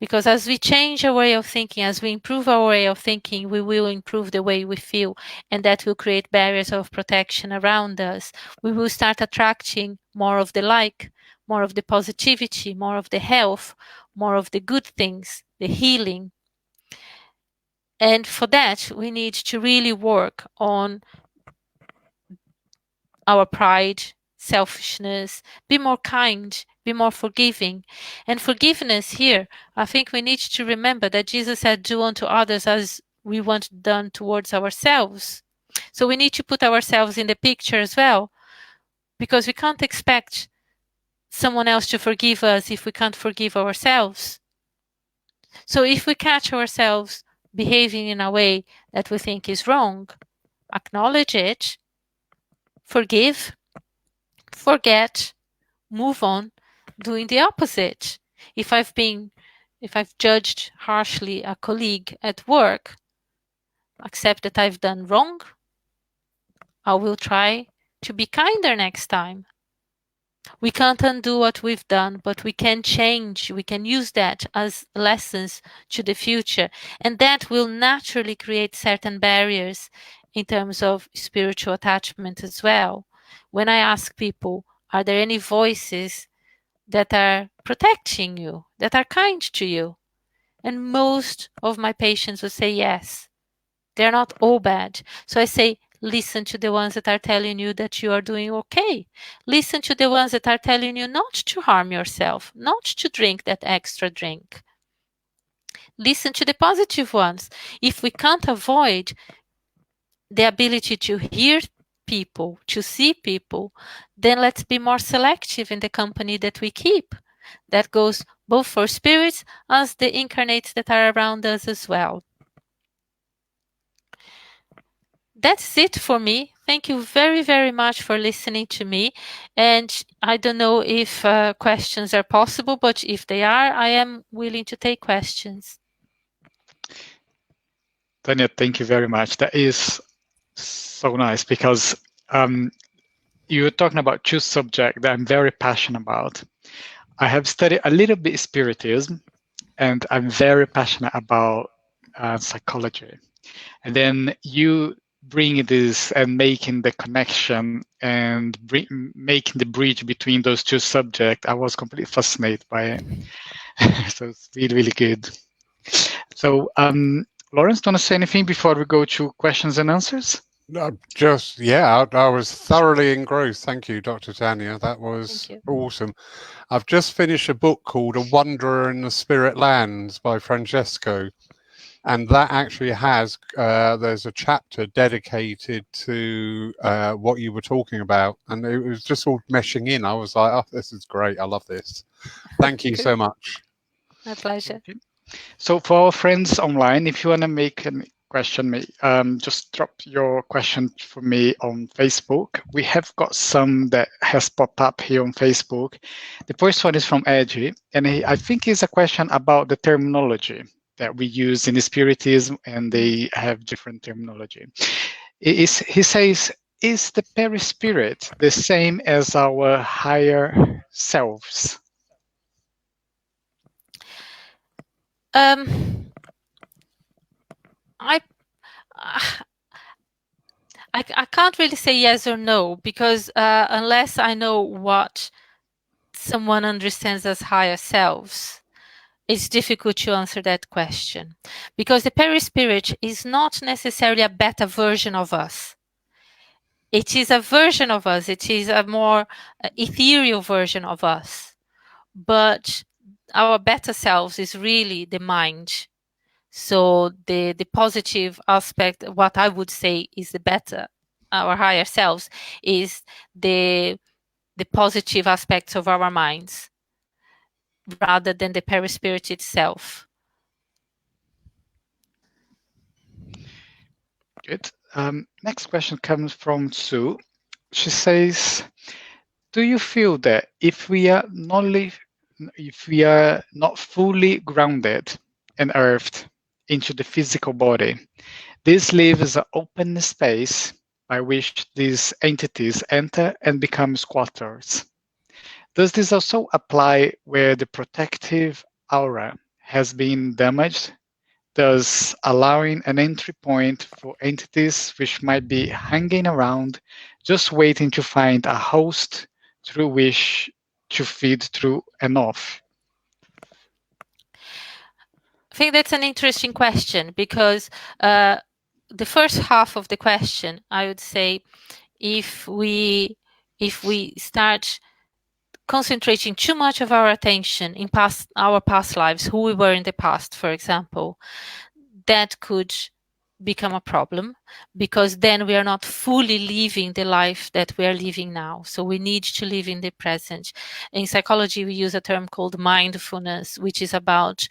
Because as we change our way of thinking, as we improve our way of thinking, we will improve the way we feel, and that will create barriers of protection around us. We will start attracting more of the like, more of the positivity, more of the health, more of the good things, the healing. And for that, we need to really work on our pride, selfishness, be more kind, be more forgiving. And forgiveness here, I think we need to remember that Jesus said, do unto others as we want done towards ourselves. So we need to put ourselves in the picture as well, because we can't expect someone else to forgive us if we can't forgive ourselves. So if we catch ourselves behaving in a way that we think is wrong, acknowledge it, forgive, forget, move on, doing the opposite. If I've judged harshly a colleague at work, accept that I've done wrong. I will try to be kinder next time. We can't undo what we've done, but we can change. We can use that as lessons to the future. And that will naturally create certain barriers in terms of spiritual attachment as well. When I ask people, are there any voices that are protecting you, that are kind to you? And most of my patients will say yes. They're not all bad. So I say, listen to the ones that are telling you that you are doing okay. Listen to the ones that are telling you not to harm yourself, not to drink that extra drink. Listen to the positive ones. If we can't avoid the ability to hear people, to see people, then let's be more selective in the company that we keep. That goes both for spirits as the incarnates that are around us as well. That's it for me. Thank you very, very much for listening to me. And I don't know if questions are possible, but if they are, I am willing to take questions. Tania, thank you very much. That is so nice because you're talking about two subjects that I'm very passionate about. I have studied a little bit spiritism, and I'm very passionate about psychology. And then you bring this and making the connection and making the bridge between those two subjects. I was completely fascinated by it. So it's really, really good. So, Lawrence, do you want to say anything before we go to questions and answers? I was thoroughly engrossed. Thank you, Dr. Tania. That was awesome. I've just finished a book called A Wanderer in the Spirit Lands by Francesco. And that actually has, there's a chapter dedicated to what you were talking about. And it was just all meshing in. I was like, oh, this is great. I love this. Thank you so much. My pleasure. Okay. So for our friends online, if you want to make a question, just drop your question for me on Facebook. We have got some that has popped up here on Facebook. The first one is from Edgy, and I think it's a question about the terminology that we use in Spiritism, and they have different terminology. He says, is the perispirit the same as our higher selves? I can't really say yes or no, because unless I know what someone understands as higher selves, it's difficult to answer that question. Because the perispirit is not necessarily a better version of us. It is a version of us. It is a more ethereal version of us. But our better selves is really the mind. So the positive aspect, what I would say is the better, our higher selves, is the positive aspects of our minds, rather than the perispirit itself. Good. Next question comes from Sue. She says, do you feel that if we are not fully grounded and earthed into the physical body, this leaves an open space by which these entities enter and become squatters? Does this also apply where the protective aura has been damaged, thus allowing an entry point for entities which might be hanging around, just waiting to find a host through which to feed through and off? I think that's an interesting question, because the first half of the question, I would say, if we start concentrating too much of our attention in our past lives, who we were in the past, for example, that could become a problem, because then we are not fully living the life that we are living now. So we need to live in the present. In psychology, we use a term called mindfulness, which is about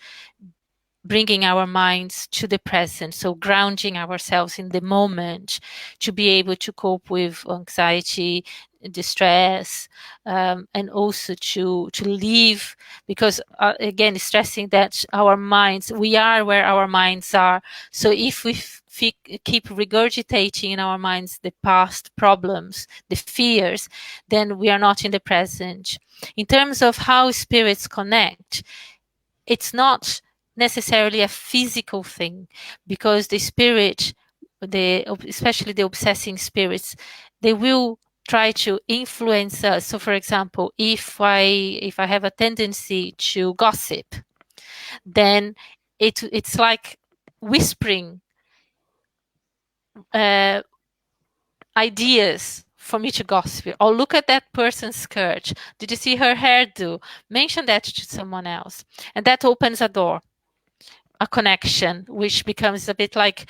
bringing our minds to the present, so grounding ourselves in the moment to be able to cope with anxiety, distress, and also to live, because again, stressing that our minds, we are where our minds are. So if we keep regurgitating in our minds the past problems, the fears, then we are not in the present. In terms of how spirits connect, it's not necessarily a physical thing, because the spirit, especially the obsessing spirits, they will try to influence us. So for example, if I have a tendency to gossip, then it's like whispering ideas for me to gossip. Or look at that person's skirt. Did you see her hairdo? Mention that to someone else. And that opens a door, a connection, which becomes a bit like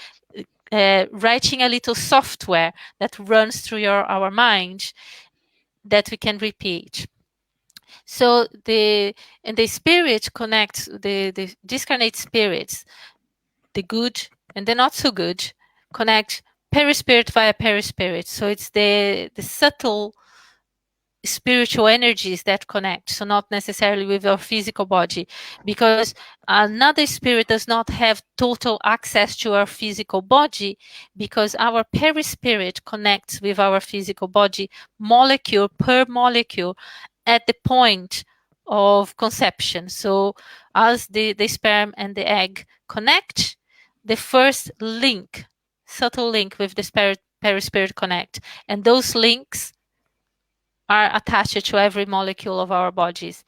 writing a little software that runs through our mind that we can repeat. So the spirit connects, the discarnate spirits, the good and the not so good, connect perispirit via perispirit. So it's the subtle spiritual energies that connect, so not necessarily with our physical body, because another spirit does not have total access to our physical body, because our perispirit connects with our physical body molecule per molecule at the point of conception. So as the sperm and the egg connect, the first link, subtle link with the perispirit connect, and those links are attached to every molecule of our bodies.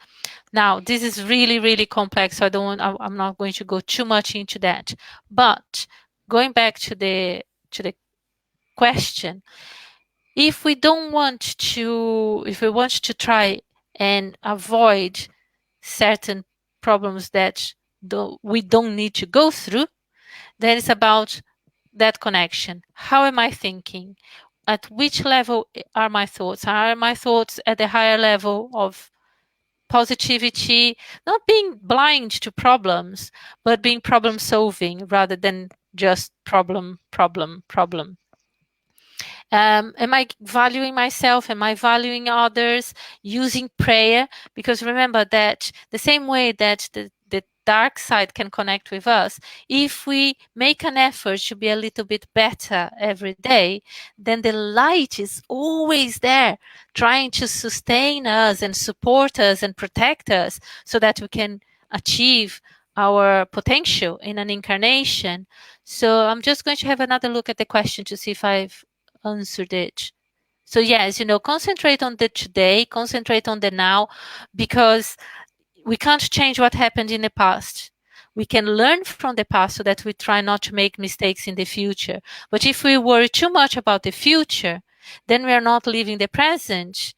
Now, this is really, really complex, so I'm not going to go too much into that. But going back to the question, if we want to try and avoid certain problems that we don't need to go through, then it's about that connection. How am I thinking? At which level are my thoughts? Are my thoughts at the higher level of positivity, not being blind to problems, but being problem solving rather than just problem? Am I valuing myself? Am I valuing others? Using prayer? Because remember that the same way that the dark side can connect with us, if we make an effort to be a little bit better every day, then the light is always there, trying to sustain us and support us and protect us so that we can achieve our potential in an incarnation. So I'm just going to have another look at the question to see if I've answered it. So yes, concentrate on the today, concentrate on the now, because we can't change what happened in the past. We can learn from the past so that we try not to make mistakes in the future. But if we worry too much about the future, then we are not living the present,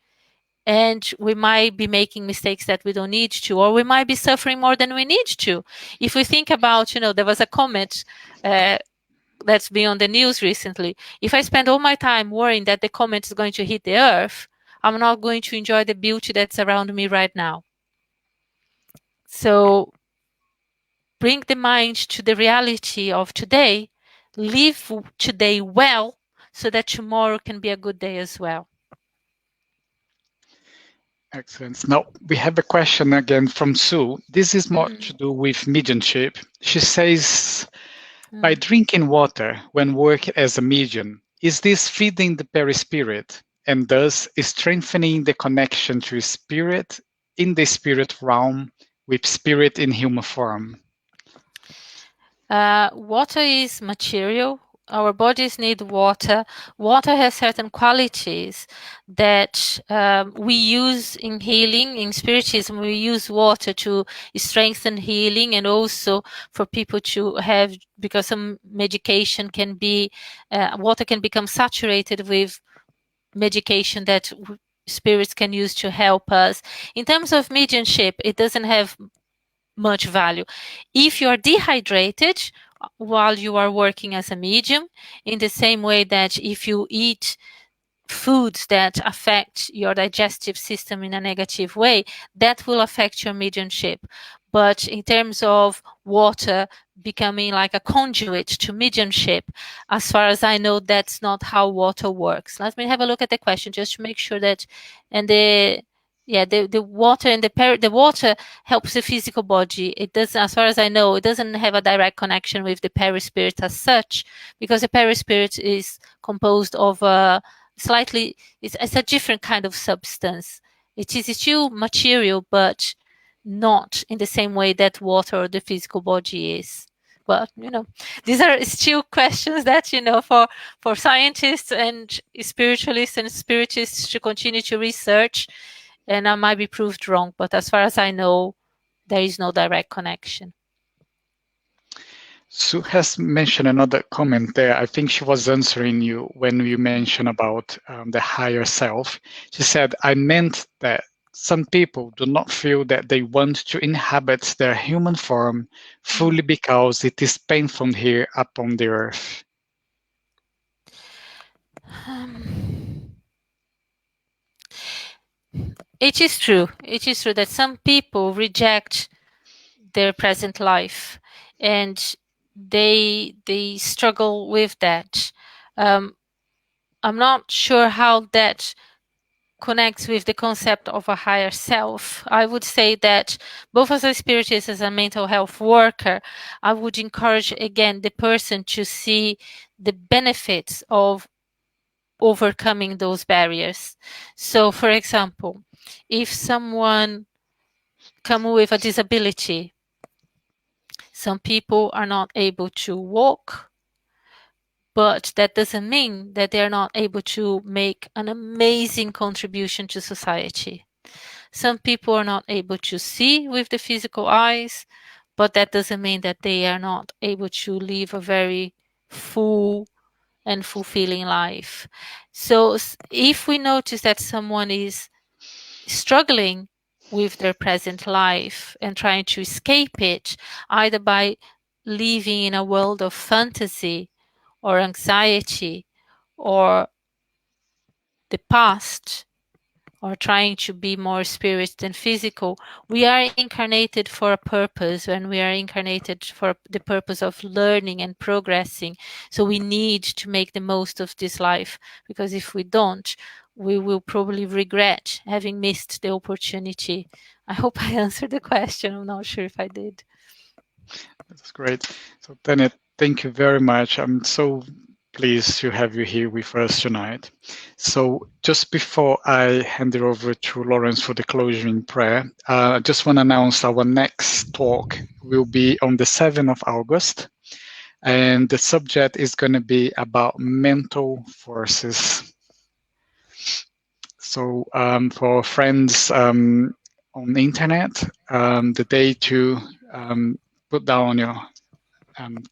and we might be making mistakes that we don't need to, or we might be suffering more than we need to. If we think about, there was a comet that's been on the news recently. If I spend all my time worrying that the comet is going to hit the Earth, I'm not going to enjoy the beauty that's around me right now. So bring the mind to the reality of today, live today well, so that tomorrow can be a good day as well. Excellent. Now, we have a question again from Sue. This is more to do with mediumship. She says, by drinking water when working as a medium, is this feeding the perispirit and thus strengthening the connection to spirit in the spirit realm with spirit in human form? Water is material. Our bodies need water. Water has certain qualities that we use in healing. In Spiritism, we use water to strengthen healing, and also for people to have, because some medication can be, water can become saturated with medication that spirits can use to help us. In terms of mediumship, it doesn't have much value. If you are dehydrated while you are working as a medium, in the same way that if you eat foods that affect your digestive system in a negative way, that will affect your mediumship. But in terms of water becoming like a conduit to mediumship, as far as I know, that's not how water works. Let me have a look at the question just to make sure that, and the water and the water helps the physical body. It does, as far as I know, it doesn't have a direct connection with the perispirit as such, because the perispirit is composed of slightly, it's a different kind of substance. It is still material, but not in the same way that water or the physical body is. But these are still questions that for scientists and spiritualists and spiritists to continue to research, and I might be proved wrong, but as far as I know, there is no direct connection. Sue has mentioned another comment there. I think she was answering you when you mentioned about the higher self. She said, I meant that some people do not feel that they want to inhabit their human form fully because it is painful here upon the earth. It is true. It is true that some people reject their present life, and they struggle with that. I'm not sure how that connects with the concept of a higher self. I would say that both as a spiritist, as a mental health worker, I would encourage again the person to see the benefits of overcoming those barriers. So, for example, if someone comes with a disability, some people are not able to walk, but that doesn't mean that they're not able to make an amazing contribution to society. Some people are not able to see with the physical eyes, but that doesn't mean that they are not able to live a very full and fulfilling life. So if we notice that someone is struggling with their present life and trying to escape it, either by living in a world of fantasy or anxiety or the past, or trying to be more spirit than physical, we are incarnated for a purpose, and we are incarnated for the purpose of learning and progressing. So we need to make the most of this life, because if we don't, we will probably regret having missed the opportunity. I hope I answered the question. I'm not sure if I did. That's great. So Tania, thank you very much. I'm so pleased to have you here with us tonight. So just before I hand it over to Lawrence for the closing prayer, I just want to announce our next talk will be on the 7th of August. And the subject is going to be about mental forces. So for friends on the internet, the day to put down on your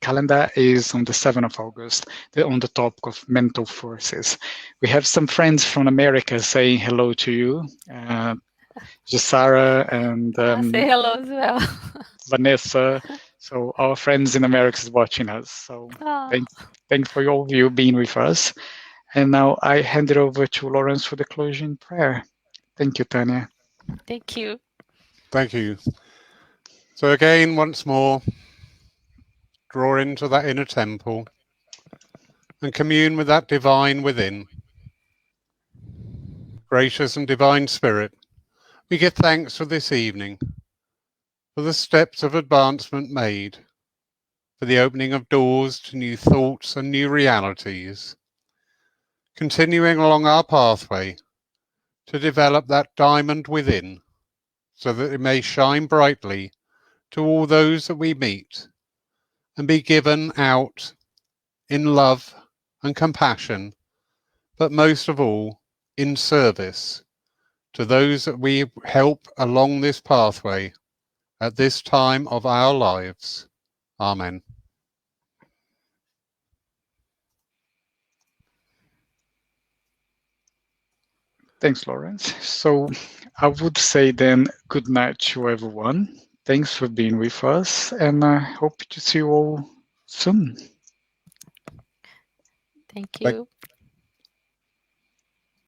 calendar is on the 7th of August, on the topic of mental forces. We have some friends from America saying hello to you, Jasara and say hello as well. Vanessa. So our friends in America is watching us. So thanks for all of you being with us. And now I hand it over to Lawrence for the closing prayer. Thank you, Tania. Thank you. Thank you. So again, once more, draw into that inner temple and commune with that divine within. Gracious and divine Spirit, we give thanks for this evening, for the steps of advancement made, for the opening of doors to new thoughts and new realities, continuing along our pathway to develop that diamond within, so that it may shine brightly to all those that we meet, and be given out in love and compassion, but most of all in service to those that we help along this pathway at this time of our lives. Amen. Thanks, Lawrence. So I would say then good night to everyone. Thanks for being with us, and I hope to see you all soon. Thank you.